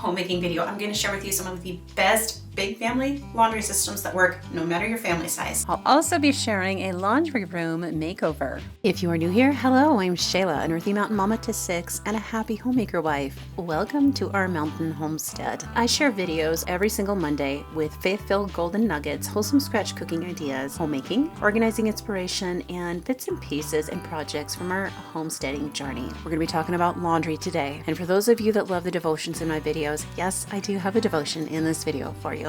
homemaking video, I'm going to share with you some of the best big family laundry systems that work no matter your family size. I'll also be sharing a laundry room makeover. If you are new here, hello, I'm Shayla, an Earthy Mountain mama to 6 and a happy homemaker wife. Welcome to our mountain homestead. I share videos every single Monday with faith-filled golden nuggets, wholesome scratch cooking ideas, homemaking, organizing inspiration, and bits and pieces and projects from our homesteading journey. We're going to be talking about laundry today. And for those of you that love the devotions in my videos, yes, I do have a devotion in this video for you.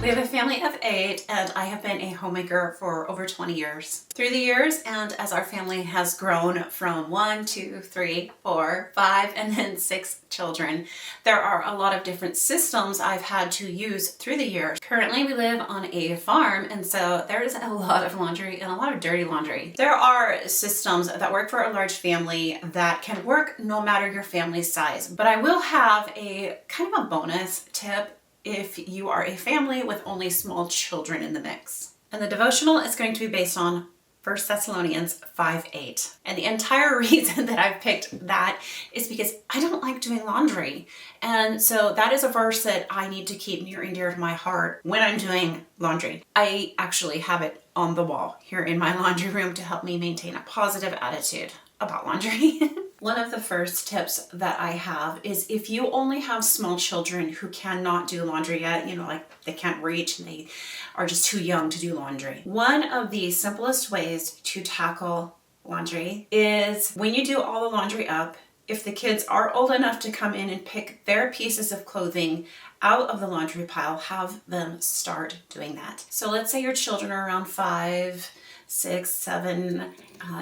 We have a family of 8, and I have been a homemaker for over 20 years. Through the years, and as our family has grown from 1, 2, 3, 4, 5, and then 6 children, there are a lot of different systems I've had to use through the years. Currently, we live on a farm, and so there's a lot of laundry and a lot of dirty laundry. There are systems that work for a large family that can work no matter your family size, but I will have a kind of a bonus tip if you are a family with only small children in the mix. And the devotional is going to be based on 1 Thessalonians 5:8. And the entire reason that I've picked that is because I don't like doing laundry. And so that is a verse that I need to keep near and dear to my heart when I'm doing laundry. I actually have it on the wall here in my laundry room to help me maintain a positive attitude about laundry. One of the first tips that I have is if you only have small children who cannot do laundry yet, like they can't reach and they are just too young to do laundry. One of the simplest ways to tackle laundry is when you do all the laundry up, if the kids are old enough to come in and pick their pieces of clothing out of the laundry pile, have them start doing that. So let's say your children are around 5, 6, 7,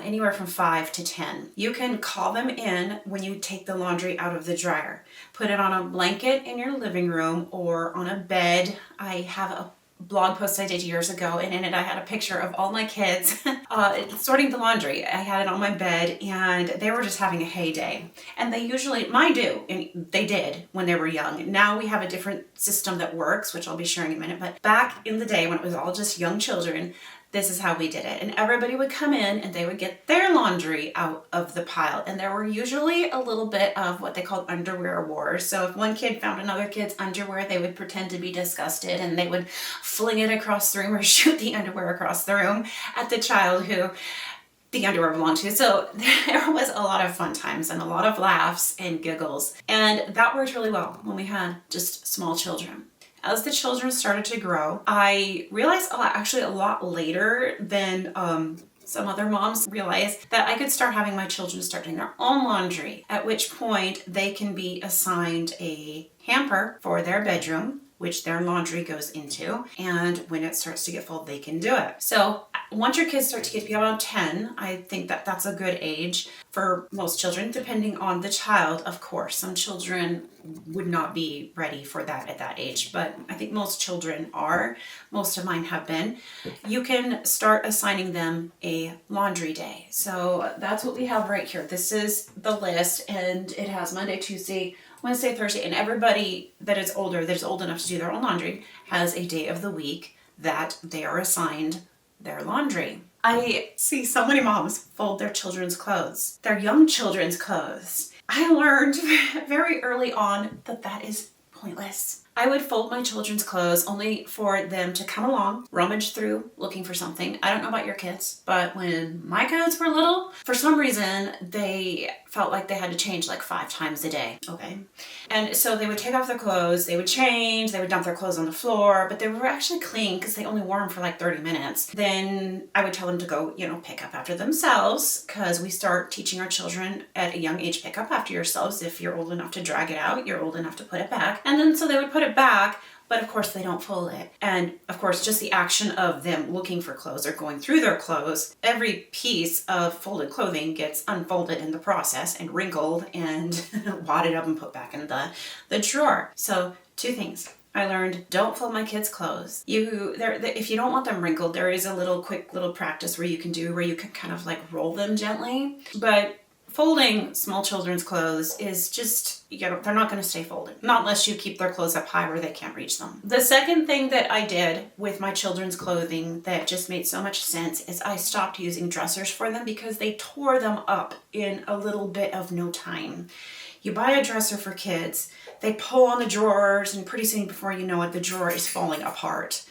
anywhere from 5 to 10. You can call them in when you take the laundry out of the dryer. Put it on a blanket in your living room or on a bed. I have a blog post I did years ago, and in it I had a picture of all my kids sorting the laundry. I had it on my bed, and they were just having a heyday. And they usually, mine do, and they did when they were young. Now we have a different system that works, which I'll be sharing in a minute. But back in the day when it was all just young children, this is how we did it. And everybody would come in and they would get their laundry out of the pile. And there were usually a little bit of what they called underwear wars. So if one kid found another kid's underwear, they would pretend to be disgusted and they would fling it across the room or shoot the underwear across the room at the child who the underwear belonged to. So there was a lot of fun times and a lot of laughs and giggles. And that worked really well when we had just small children. As the children started to grow, I realized a lot later than some other moms realized that I could start having my children start doing their own laundry, at which point they can be assigned a hamper for their bedroom, which their laundry goes into, and when it starts to get full, they can do it. So once your kids start to get to be about 10, I think that that's a good age for most children, depending on the child, of course. Some children would not be ready for that at that age, but I think most children are. Most of mine have been. You can start assigning them a laundry day. So that's what we have right here. This is the list, and it has Monday, Tuesday, Wednesday, Thursday, and everybody that is older, that is old enough to do their own laundry, has a day of the week that they are assigned their laundry. I see so many moms fold their children's clothes, their young children's clothes. I learned very early on that that is pointless. I would fold my children's clothes only for them to come along, rummage through, looking for something. I don't know about your kids, but when my kids were little, for some reason, they felt like they had to change like 5 times a day. Okay. And so they would take off their clothes, they would change, they would dump their clothes on the floor, but they were actually clean because they only wore them for like 30 minutes. Then I would tell them to go, pick up after themselves, because we start teaching our children at a young age, pick up after yourselves. If you're old enough to drag it out, you're old enough to put it back. And then so they would put it back, but of course they don't fold it. And of course, just the action of them looking for clothes or going through their clothes, every piece of folded clothing gets unfolded in the process and wrinkled and wadded up and put back in the drawer. So 2 things. I learned, don't fold my kids' clothes. If you don't want them wrinkled, there is a quick little practice where you can kind of like roll them gently. But Folding small children's clothes is just, they're not going to stay folded. Not unless you keep their clothes up high where they can't reach them. The second thing that I did with my children's clothing that just made so much sense is I stopped using dressers for them because they tore them up in a little bit of no time. You buy a dresser for kids, they pull on the drawers, and pretty soon before you know it, the drawer is falling apart.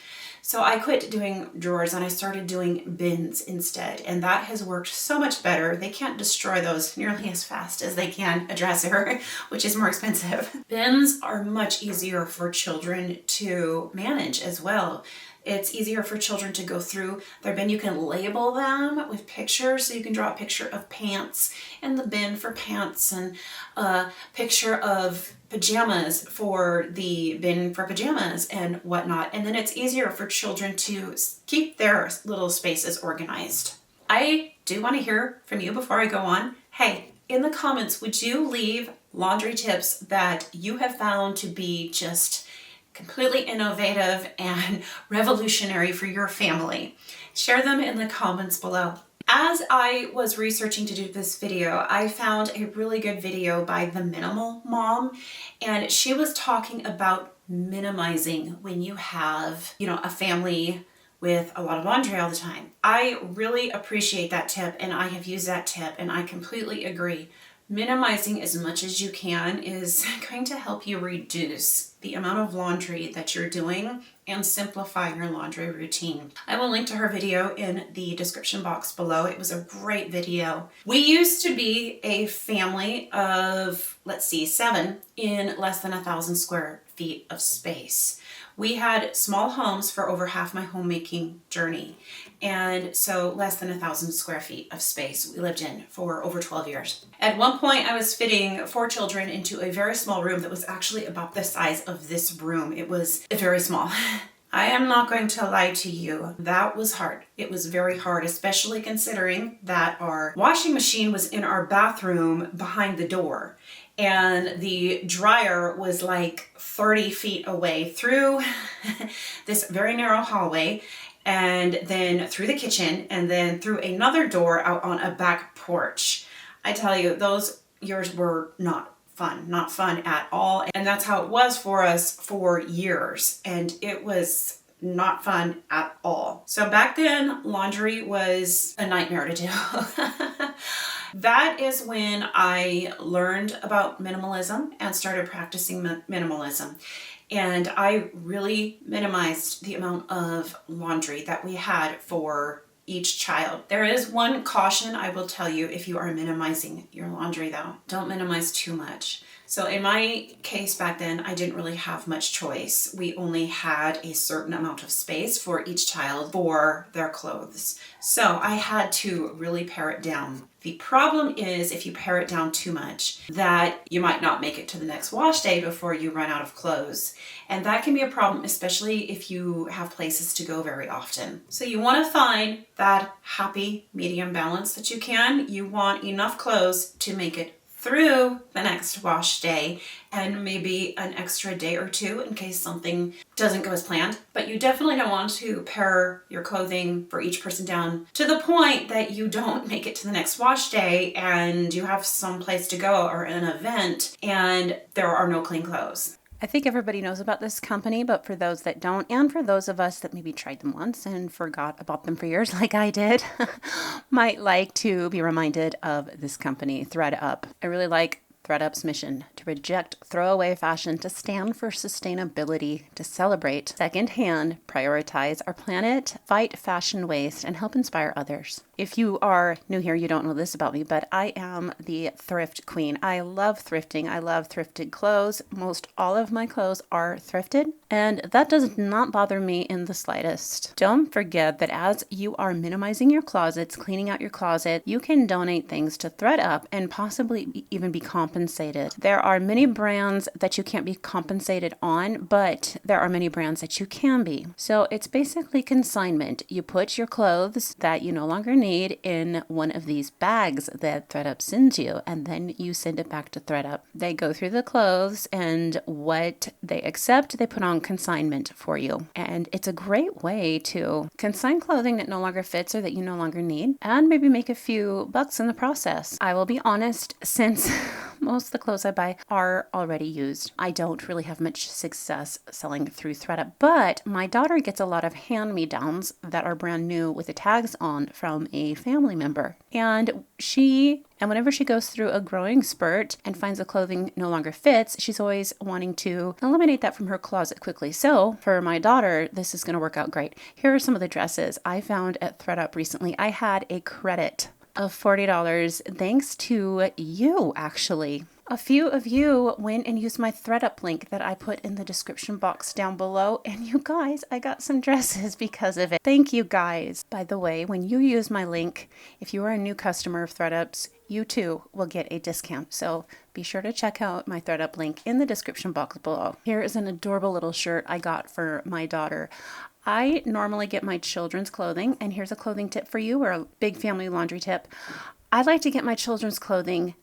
So I quit doing drawers and I started doing bins instead, and that has worked so much better. They can't destroy those nearly as fast as they can a dresser, which is more expensive. Bins are much easier for children to manage as well. It's easier for children to go through their bin. You can label them with pictures, so you can draw a picture of pants in the bin for pants and a picture of pajamas for the bin for pajamas and whatnot. And then it's easier for children to keep their little spaces organized. I do want to hear from you before I go on. Hey, in the comments, would you leave laundry tips that you have found to be just completely innovative and revolutionary for your family? Share them in the comments below. As I was researching to do this video, I found a really good video by the Minimal Mom, and she was talking about minimizing when you have, a family with a lot of laundry all the time. I really appreciate that tip, and I have used that tip, and I completely agree. Minimizing as much as you can is going to help you reduce the amount of laundry that you're doing and simplify your laundry routine. I will link to her video in the description box below. It was a great video. We used to be a family of, 7 in less than 1,000 square feet of space. We had small homes for over half my homemaking journey, and so less than 1,000 square feet of space we lived in for over 12 years. At one point, I was fitting 4 children into a very small room that was actually about the size of this room. It was very small. I am not going to lie to you. That was hard. It was very hard, especially considering that our washing machine was in our bathroom behind the door, and the dryer was like 30 feet away through this very narrow hallway, and then through the kitchen, and then through another door out on a back porch. I tell you, those years were not fun at all. And that's how it was for us for years. And it was not fun at all. So back then, laundry was a nightmare to do. That is when I learned about minimalism and started practicing minimalism. And I really minimized the amount of laundry that we had for each child. There is one caution I will tell you if you are minimizing your laundry though. Don't minimize too much. So in my case back then, I didn't really have much choice. We only had a certain amount of space for each child for their clothes. So I had to really pare it down. The problem is if you pare it down too much, that you might not make it to the next wash day before you run out of clothes. And that can be a problem, especially if you have places to go very often. So you want to find that happy medium balance that you can. You want enough clothes to make it through the next wash day and maybe an extra day or two in case something doesn't go as planned. But you definitely don't want to pare your clothing for each person down to the point that you don't make it to the next wash day and you have some place to go or an event and there are no clean clothes. I think everybody knows about this company, but for those that don't, and for those of us that maybe tried them once and forgot about them for years like I did, might like to be reminded of this company, ThredUp. I really like ThredUp's mission to reject throwaway fashion, to stand for sustainability, to celebrate secondhand, prioritize our planet, fight fashion waste, and help inspire others. If you are new here, you don't know this about me, but I am the thrift queen. I love thrifting. I love thrifted clothes. Most all of my clothes are thrifted, and that does not bother me in the slightest. Don't forget that as you are minimizing your closets, cleaning out your closet, you can donate things to ThredUp and possibly even be compensated compensated. There are many brands that you can't be compensated on, but there are many brands that you can be. So it's basically consignment. You put your clothes that you no longer need in one of these bags that ThredUp sends you, and then you send it back to ThredUp. They go through the clothes, and what they accept, they put on consignment for you. And it's a great way to consign clothing that no longer fits or that you no longer need, and maybe make a few bucks in the process. I will be honest, since most of the clothes I buy are already used, I don't really have much success selling through ThredUp, but my daughter gets a lot of hand-me-downs that are brand new with the tags on from a family member. And whenever she goes through a growing spurt and finds the clothing no longer fits, she's always wanting to eliminate that from her closet quickly. So for my daughter, this is going to work out great. Here are some of the dresses I found at ThredUp recently. I had a credit of $40 thanks to you, actually. A few of you went and used my ThredUp link that I put in the description box down below, and you guys, I got some dresses because of it. Thank you guys. By the way, when you use my link, if you are a new customer of ThredUp's, you too will get a discount. So be sure to check out my ThredUp link in the description box below. Here is an adorable little shirt I got for my daughter. I normally get my children's clothing, and here's a clothing tip for you, or a big family laundry tip. I like to get my children's clothing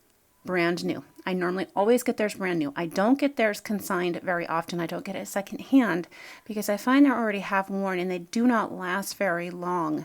brand new. I normally always get theirs brand new. I don't get theirs consigned very often. I don't get it secondhand because I find they're already half worn and they do not last very long.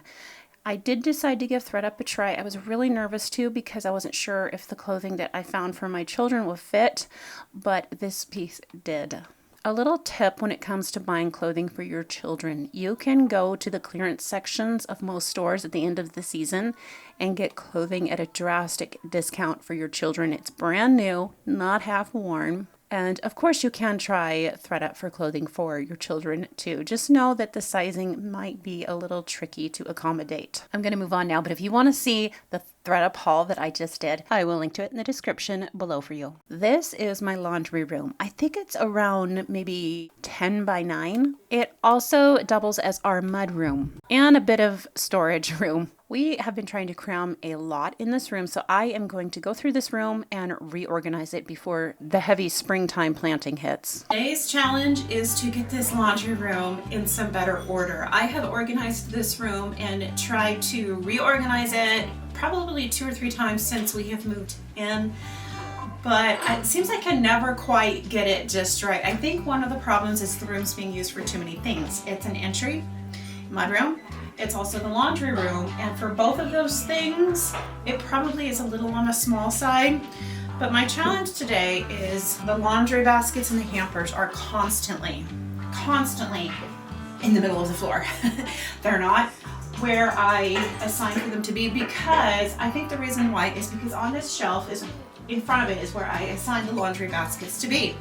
I did decide to give ThredUp a try. I was really nervous too because I wasn't sure if the clothing that I found for my children would fit, but this piece did. A little tip when it comes to buying clothing for your children. You can go to the clearance sections of most stores at the end of the season and get clothing at a drastic discount for your children. It's brand new, not half worn. And of course you can try ThredUp for clothing for your children too. Just know that the sizing might be a little tricky to accommodate. I'm going to move on now, but if you want to see the ThredUp haul that I just did, I will link to it in the description below for you. This is my laundry room. I think it's around maybe 10 by 9. It also doubles as our mud room and a bit of storage room. We have been trying to cram a lot in this room, so I am going to go through this room and reorganize it before the heavy springtime planting hits. Today's challenge is to get this laundry room in some better order. I have organized this room and tried to reorganize it probably 2 or 3 times since we have moved in, but it seems like I can never quite get it just right. I think one of the problems is the room's being used for too many things. It's an entry, mudroom. It's also the laundry room, and for both of those things, it probably is a little on the small side. But my challenge today is the laundry baskets and the hampers are constantly in the middle of the floor. They're not where I assigned for them to be, because I think the reason why is because on this shelf is in front of it is where I assigned the laundry baskets to be.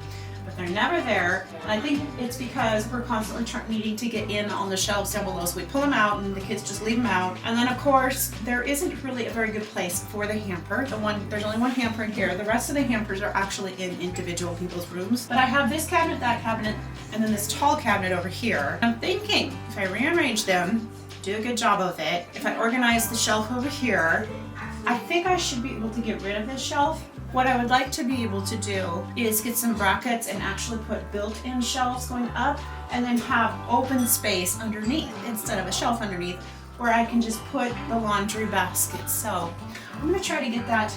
But they're never there, and I think it's because we're constantly needing to get in on the shelves down below, so we pull them out and the kids just leave them out. And then of course there isn't really a very good place for the hamper. There's only one hamper in here. The rest of the hampers are actually in individual people's rooms, but I have this cabinet, that cabinet, and then this tall cabinet over here. I'm thinking if I rearrange them, do a good job of it, if I organize the shelf over here, I think I should be able to get rid of this shelf. What I would like to be able to do is get some brackets and actually put built-in shelves going up, and then have open space underneath instead of a shelf underneath where I can just put the laundry baskets. So I'm going to try to get that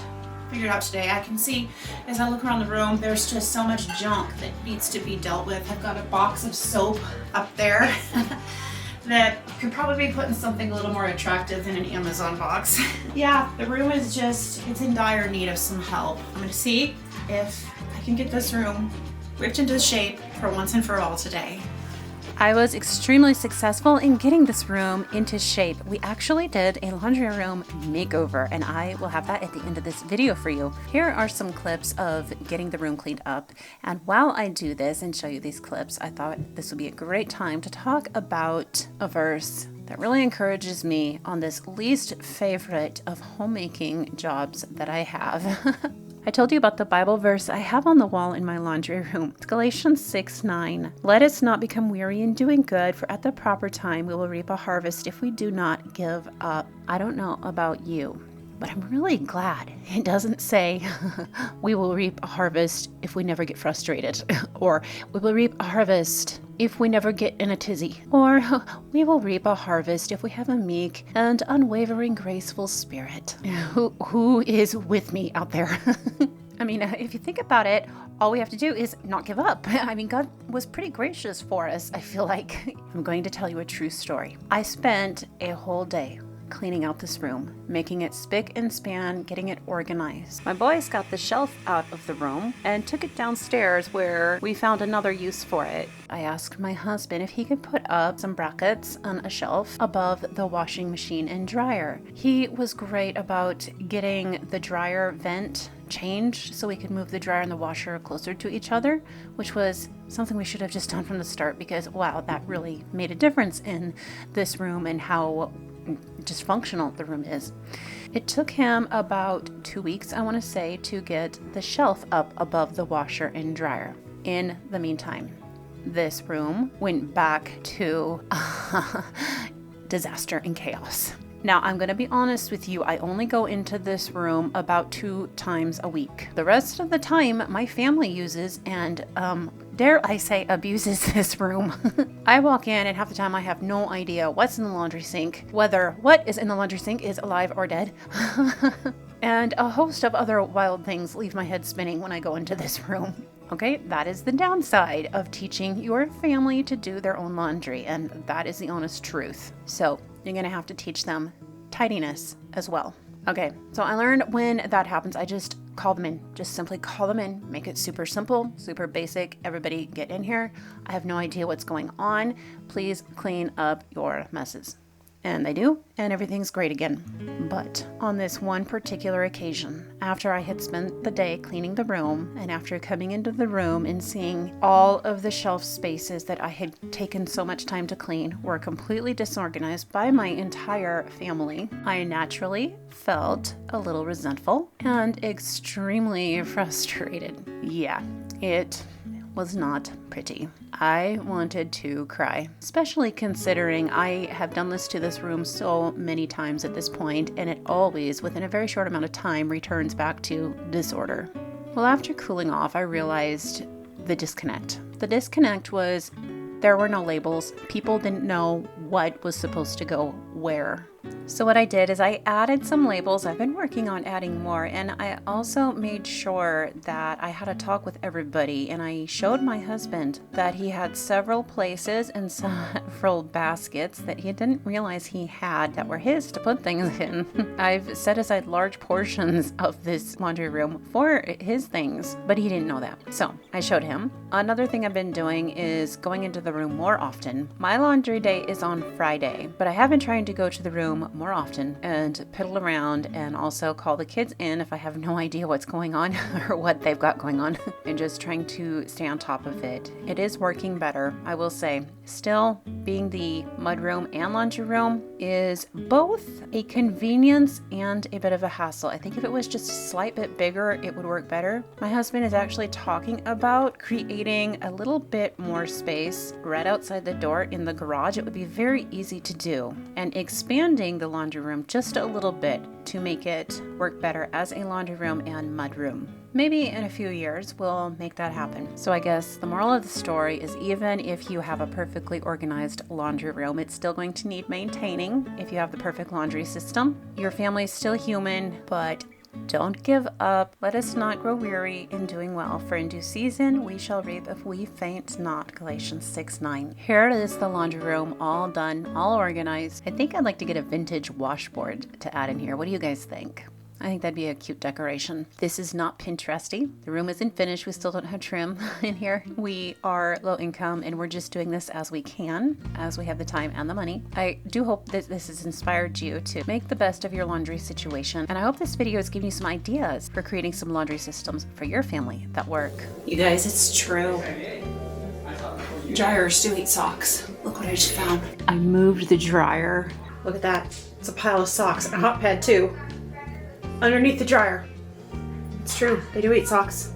figured out today. I can see as I look around the room, there's just so much junk that needs to be dealt with. I've got a box of soap up there that could probably be put in something a little more attractive than an Amazon box. Yeah, the room is it's in dire need of some help. I'm gonna see if I can get this room whipped into shape for once and for all today. I was extremely successful in getting this room into shape. We actually did a laundry room makeover, and I will have that at the end of this video for you. Here are some clips of getting the room cleaned up. And while I do this and show you these clips, I thought this would be a great time to talk about a verse that really encourages me on this least favorite of homemaking jobs that I have. I told you about the Bible verse I have on the wall in my laundry room. It's Galatians 6:9. Let us not become weary in doing good, for at the proper time we will reap a harvest if we do not give up. I don't know about you, but I'm really glad it doesn't say we will reap a harvest if we never get frustrated, or we will reap a harvest if we never get in a tizzy, or we will reap a harvest if we have a meek and unwavering graceful spirit. Who is with me out there? I mean, if you think about it, all we have to do is not give up. I mean, God was pretty gracious for us, I feel like. I'm going to tell you a true story. I spent a whole day cleaning out this room, making it spick and span, getting it organized. My boys got the shelf out of the room and took it downstairs where we found another use for it. I asked my husband if he could put up some brackets on a shelf above the washing machine and dryer. He was great about getting the dryer vent changed so we could move the dryer and the washer closer to each other, which was something we should have just done from the start, because wow, that really made a difference in this room and how dysfunctional the room is. It took him about 2 weeks, I want to say, to get the shelf up above the washer and dryer. In the meantime, this room went back to disaster and chaos. Now, I'm going to be honest with you, I only go into this room about 2 times a week. The rest of the time, my family uses and, dare I say, abuses this room. I walk in and half the time I have no idea what's in the laundry sink, whether what is in the laundry sink is alive or dead. And a host of other wild things leave my head spinning when I go into this room. Okay, that is the downside of teaching your family to do their own laundry, and that is the honest truth. So you're gonna have to teach them tidiness as well. Okay, so I learned when that happens, I just call them in. Just simply call them in. Make it super simple, super basic. Everybody get in here. I have no idea what's going on. Please clean up your messes. And they do, and everything's great again. But on this one particular occasion, after I had spent the day cleaning the room, and after coming into the room and seeing all of the shelf spaces that I had taken so much time to clean were completely disorganized by my entire family, I naturally felt a little resentful and extremely frustrated. Yeah, it was not pretty. I wanted to cry, especially considering I have done this to this room so many times at this point, and it always, within a very short amount of time, returns back to disorder. Well, after cooling off, I realized the disconnect. The disconnect was there were no labels. People didn't know what was supposed to go where. So what I did is I added some labels. I've been working on adding more, and I also made sure that I had a talk with everybody, and I showed my husband that he had several places and several baskets that he didn't realize he had that were his to put things in. I've set aside large portions of this laundry room for his things, but he didn't know that. So I showed him. Another thing I've been doing is going into the room more often. My laundry day is on Friday, but I have been trying to go to the room more often and piddle around and also call the kids in if I have no idea what's going on or what they've got going on, and just trying to stay on top of it. It is working better, I will say. Still, being the mudroom and laundry room is both a convenience and a bit of a hassle. I think if it was just a slight bit bigger, it would work better. My husband is actually talking about creating a little bit more space right outside the door in the garage. It would be very easy to do, and expanding the laundry room just a little bit to make it work better as a laundry room and mud room. Maybe in a few years we'll make that happen. So I guess the moral of the story is, even if you have a perfectly organized laundry room, it's still going to need maintaining if you have the perfect laundry system. Your family is still human, but don't give up. Let us not grow weary in doing well, for in due season we shall reap if we faint not. Galatians 6:9. Here is the laundry room, all done, all organized. I think I'd like to get a vintage washboard to add in here. What do you guys think? I think that'd be a cute decoration. This is not Pinteresty. The room isn't finished. We still don't have trim in here. We are low income, and we're just doing this as we can, as we have the time and the money. I do hope that this has inspired you to make the best of your laundry situation. And I hope this video has given you some ideas for creating some laundry systems for your family that work. You guys, it's true. Dryers do eat socks. Look what I just found. I moved the dryer. Look at that. It's a pile of socks and a hot pad too. Underneath the dryer. It's true, they do eat socks.